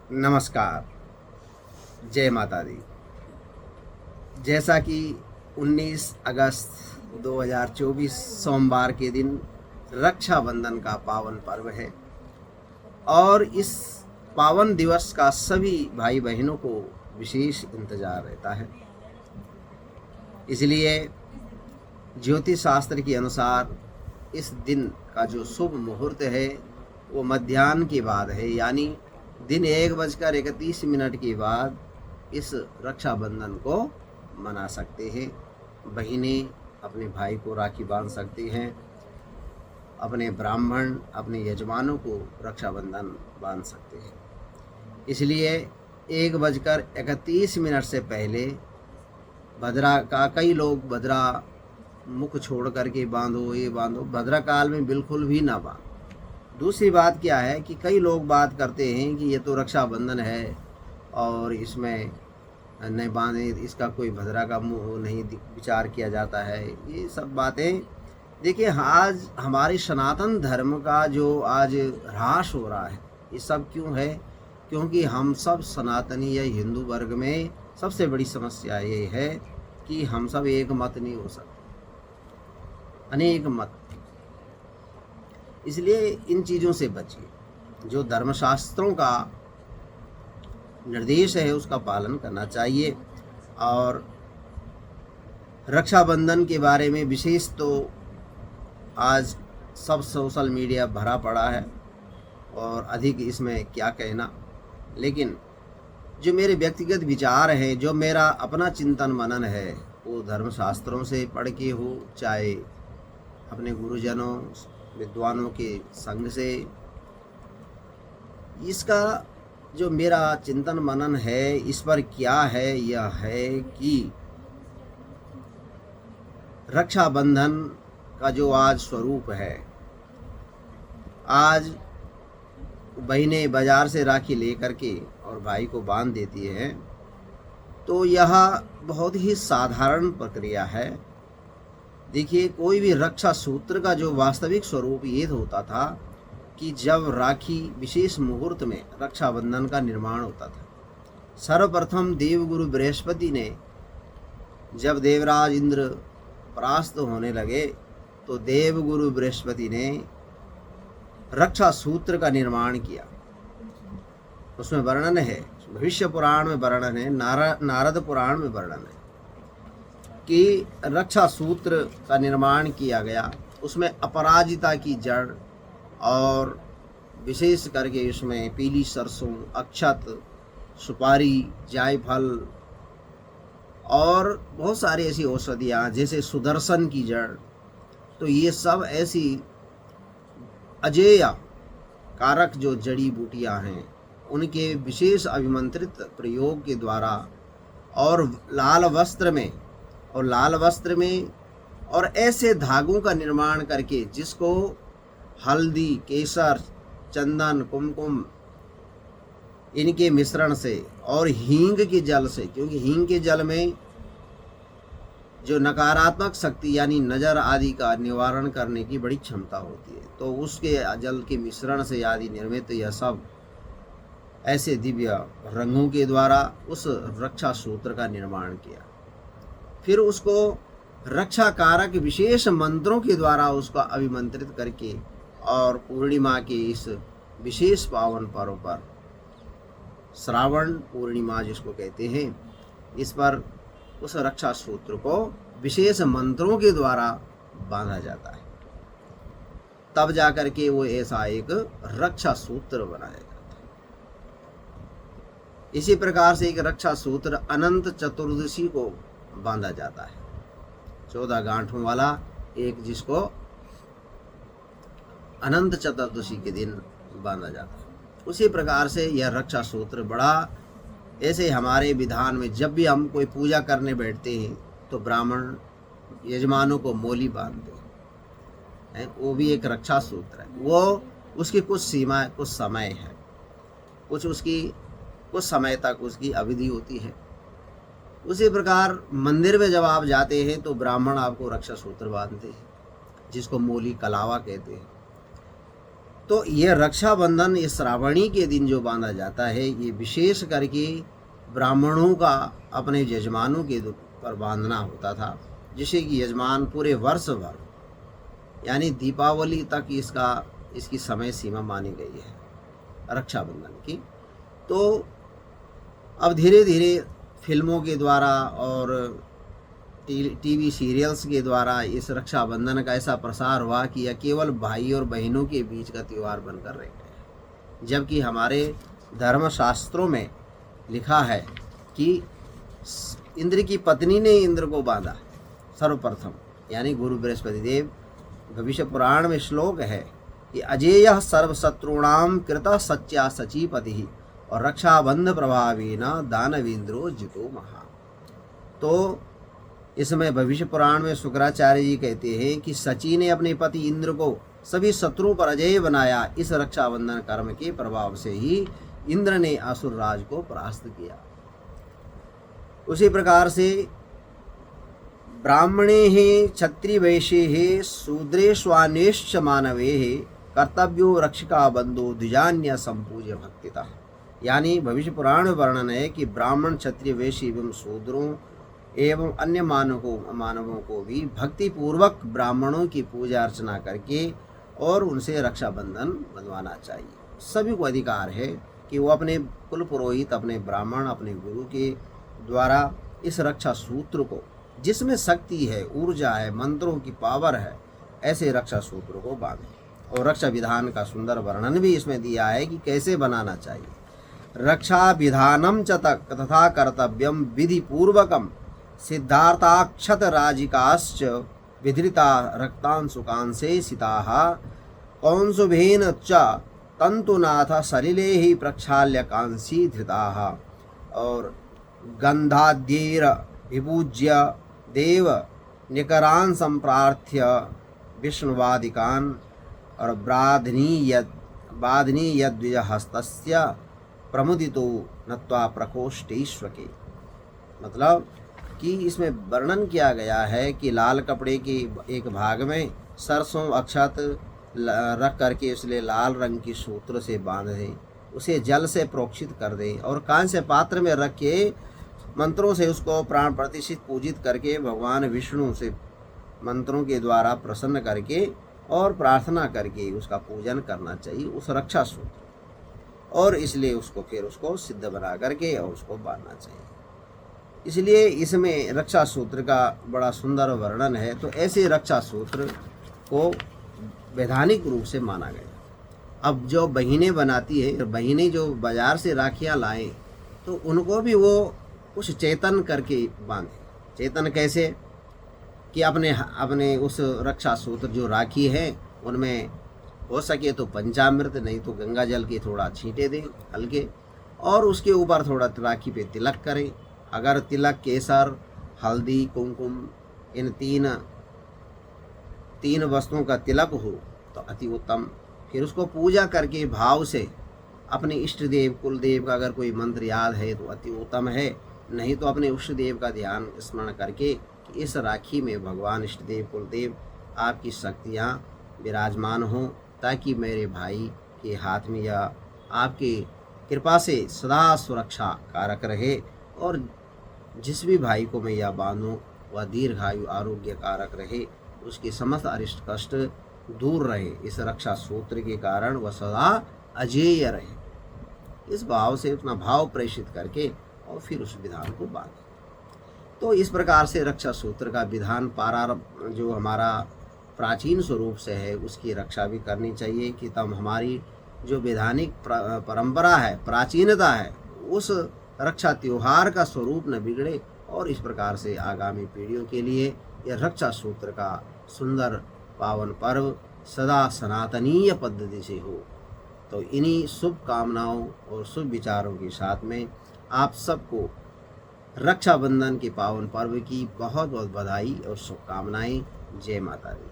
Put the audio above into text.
नमस्कार। जय माता दी। जैसा कि 19 अगस्त 2024 सोमवार के दिन रक्षाबंधन का पावन पर्व है और इस पावन दिवस का सभी भाई बहनों को विशेष इंतजार रहता है। इसलिए ज्योतिष शास्त्र के अनुसार इस दिन का जो शुभ मुहूर्त है वो मध्याह्न के बाद है, यानी दिन 1:31 के बाद इस रक्षाबंधन को मना सकते हैं। बहनें अपने भाई को राखी बांध सकती हैं, अपने ब्राह्मण अपने यजमानों को रक्षाबंधन बांध सकते हैं। इसलिए 1:31 से पहले भद्रा का कई लोग भद्रा मुख छोड़ करके बांधो ये बांधो, भद्रा काल में बिल्कुल भी ना बांधो। दूसरी बात क्या है कि कई लोग बात करते हैं कि ये तो रक्षाबंधन है और इसमें नहीं बांधे, इसका कोई भद्रा का मुँह नहीं विचार किया जाता है। ये सब बातें देखिए, आज हमारे सनातन धर्म का जो आज ह्रास हो रहा है, ये सब क्यों है? क्योंकि हम सब सनातनी या हिंदू वर्ग में सबसे बड़ी समस्या ये है कि हम सब एक मत नहीं हो सकते, अनेक मत। इसलिए इन चीज़ों से बचिए। जो धर्मशास्त्रों का निर्देश है उसका पालन करना चाहिए। और रक्षाबंधन के बारे में विशेष तो आज सब सोशल मीडिया भरा पड़ा है और अधिक इसमें क्या कहना, लेकिन जो मेरे व्यक्तिगत विचार हैं, जो मेरा अपना चिंतन मनन है, वो धर्मशास्त्रों से पढ़ के हो, चाहे अपने गुरुजनों विद्वानों के संग से, इसका जो मेरा चिंतन मनन है इस पर क्या है, यह है कि रक्षाबंधन का जो आज स्वरूप है, आज बहनें बाजार से राखी लेकर के और भाई को बांध देती हैं, तो यह बहुत ही साधारण प्रक्रिया है। देखिए, कोई भी रक्षा सूत्र का जो वास्तविक स्वरूप ये होता था कि जब राखी विशेष मुहूर्त में रक्षाबंधन का निर्माण होता था। सर्वप्रथम देवगुरु बृहस्पति ने जब देवराज इंद्र परास्त होने लगे तो देवगुरु बृहस्पति ने रक्षा सूत्र का निर्माण किया। उसमें वर्णन है, भविष्य पुराण में वर्णन है, नारद पुराण में वर्णन है कि रक्षा सूत्र का निर्माण किया गया। उसमें अपराजिता की जड़ और विशेष करके इसमें पीली सरसों, अक्षत, सुपारी, जायफल और बहुत सारी ऐसी औषधियाँ जैसे सुदर्शन की जड़, तो ये सब ऐसी अजेय कारक जो जड़ी बूटियाँ हैं उनके विशेष अभिमंत्रित प्रयोग के द्वारा और लाल वस्त्र में और ऐसे धागों का निर्माण करके जिसको हल्दी, केसर, चंदन, कुमकुम इनके मिश्रण से और हींग के जल से, क्योंकि हींग के जल में जो नकारात्मक शक्ति यानी नज़र आदि का निवारण करने की बड़ी क्षमता होती है, तो उसके जल के मिश्रण से आदि निर्मित यह सब ऐसे दिव्य रंगों के द्वारा उस रक्षा सूत्र का निर्माण किया। फिर उसको रक्षा कारक विशेष मंत्रों के द्वारा उसका अभिमंत्रित करके और पूर्णिमा के इस विशेष पावन पर्व पर, श्रावण पूर्णिमा जिसको कहते हैं, इस पर उस रक्षा सूत्र को विशेष मंत्रों के द्वारा बांधा जाता है। तब जाकर के वो ऐसा एक रक्षा सूत्र बनाया जाता है। इसी प्रकार से एक रक्षा सूत्र अनंत चतुर्दशी को बांधा जाता है, 14 गांठों वाला एक, जिसको अनंत चतुर्दशी के दिन बांधा जाता है। उसी प्रकार से यह रक्षा सूत्र बड़ा, ऐसे हमारे विधान में जब भी हम कोई पूजा करने बैठते हैं तो ब्राह्मण यजमानों को मोली बांधते हैं, वो भी एक रक्षा सूत्र है। वो उसकी कुछ सीमा, कुछ समय है, कुछ समय तक उसकी अवधि होती है। उसी प्रकार मंदिर में जब आप जाते हैं तो ब्राह्मण आपको रक्षा सूत्र बांधते हैं, जिसको मोली कलावा कहते हैं। तो ये रक्षाबंधन इस श्रावणी के दिन जो बांधा जाता है, ये विशेष करके ब्राह्मणों का अपने यजमानों के पर बांधना होता था, जिससे कि यजमान पूरे वर्ष भर यानी दीपावली तक इसकी समय सीमा मानी गई है रक्षाबंधन की। तो अब धीरे धीरे फिल्मों के द्वारा और टीवी सीरियल्स के द्वारा इस रक्षाबंधन का ऐसा प्रसार हुआ कि यह केवल भाई और बहनों के बीच का त्यौहार बनकर रह गया, जबकि हमारे धर्मशास्त्रों में लिखा है कि इंद्र की पत्नी ने इंद्र को बांधा सर्वप्रथम, यानी गुरु बृहस्पति देव। भविष्य पुराण में श्लोक है कि अजेय सर्वशत्रुणाम कृत सच्चा सचीपति और रक्षाबंध प्रभावी न दानवेंद्रो जितो महा। तो इसमें भविष्य पुराण में शुक्राचार्य जी कहते हैं कि सची ने अपने पति इंद्र को सभी शत्रुओं पर अजेय बनाया। इस रक्षाबंधन कर्म के प्रभाव से ही इंद्र ने असुर राज को परास्त किया। उसी प्रकार से ब्राह्मणे क्षत्रिय वैश्ये शूद्रेष्वान्यश्च मानवे कर्तव्यो रक्षिका बंधो द्विजान्य संपूज्य भक्तिता। यानी भविष्य पुराण में वर्णन है कि ब्राह्मण, क्षत्रिय, वैश्य एवं शूद्रों एवं अन्य मानवों को भी भक्ति पूर्वक ब्राह्मणों की पूजा अर्चना करके और उनसे रक्षाबंधन बंधवाना चाहिए। सभी को अधिकार है कि वो अपने कुल पुरोहित, अपने ब्राह्मण, अपने गुरु के द्वारा इस रक्षा सूत्र को, जिसमें शक्ति है, ऊर्जा है, मंत्रों की पावर है, ऐसे रक्षा सूत्र को बांधें। और रक्षा विधान का सुंदर वर्णन भी इसमें दिया है कि कैसे बनाना चाहिए। रक्षा विधानम च तथा कर्तव्यम विधि पूर्वकम सिद्धार्थाक्षत राजिकाश्च विधृता रक्तांशुकांसे सिताः कौंसुभेन च तंतुनाथ सलिले ही प्रक्षाल्य कांसी धृताः। और गंधाद्यैर विपूज्य देव निकरान संप्रार्थ्य विष्णुवादिकान और बाधनी यद्विजहस्तस्य प्रमुदितो नत्वा प्रकोष्ठेष्वके। मतलब कि इसमें वर्णन किया गया है कि लाल कपड़े के एक भाग में सरसों अक्षत रख करके इसलिए लाल रंग की सूत्र से बांध दें, उसे जल से प्रोक्षित कर दें और कांस्य पात्र में रख के मंत्रों से उसको प्राण प्रतिष्ठित पूजित करके भगवान विष्णु से मंत्रों के द्वारा प्रसन्न करके और प्रार्थना करके उसका पूजन करना चाहिए, उस रक्षा सूत्र। और इसलिए उसको फिर उसको सिद्ध बना करके और उसको बांधना चाहिए। इसलिए इसमें रक्षा सूत्र का बड़ा सुंदर वर्णन है। तो ऐसे रक्षा सूत्र को वैधानिक रूप से माना गया। अब जो बहिनें बनाती है, बहिनें जो बाजार से राखियाँ लाएं, तो उनको भी वो कुछ चेतन करके बांधे। चेतन कैसे कि अपने उस रक्षा सूत्र जो राखी है उनमें हो सके तो पंचामृत, नहीं तो गंगा जल के थोड़ा छींटे दें हल्के, और उसके ऊपर थोड़ा राखी पे तिलक करें। अगर तिलक, केसर, हल्दी, कुमकुम इन तीन वस्तुओं का तिलक हो तो अति उत्तम। फिर उसको पूजा करके भाव से अपने इष्ट देव, कुल देव का अगर कोई मंत्र याद है तो अति उत्तम है, नहीं तो अपने इष्ट देव का ध्यान स्मरण करके कि इस राखी में भगवान, इष्ट देव, कुल देव आपकी शक्तियाँ विराजमान हों, ताकि मेरे भाई के हाथ में या आपके कृपा से सदा सुरक्षा कारक रहे, और जिस भी भाई को मैं यह बांधूँ वह दीर्घायु आरोग्य कारक रहे, उसके समस्त अरिष्ट कष्ट दूर रहे। इस रक्षा सूत्र के कारण वह सदा अजेय रहे। इस भाव से उतना भाव प्रेषित करके और फिर उस विधान को बांधे। तो इस प्रकार से रक्षा सूत्र का विधान प्रारंभ जो हमारा प्राचीन स्वरूप से है उसकी रक्षा भी करनी चाहिए, कि तब हमारी जो वैधानिक परंपरा है, प्राचीनता है, उस रक्षा त्योहार का स्वरूप न बिगड़े, और इस प्रकार से आगामी पीढ़ियों के लिए यह रक्षा सूत्र का सुंदर पावन पर्व सदा सनातनीय पद्धति से हो। तो इन्हीं शुभ कामनाओं और शुभ विचारों के साथ में आप सबको रक्षाबंधन के पावन पर्व की बहुत बहुत बधाई और शुभकामनाएं। जय माता दी।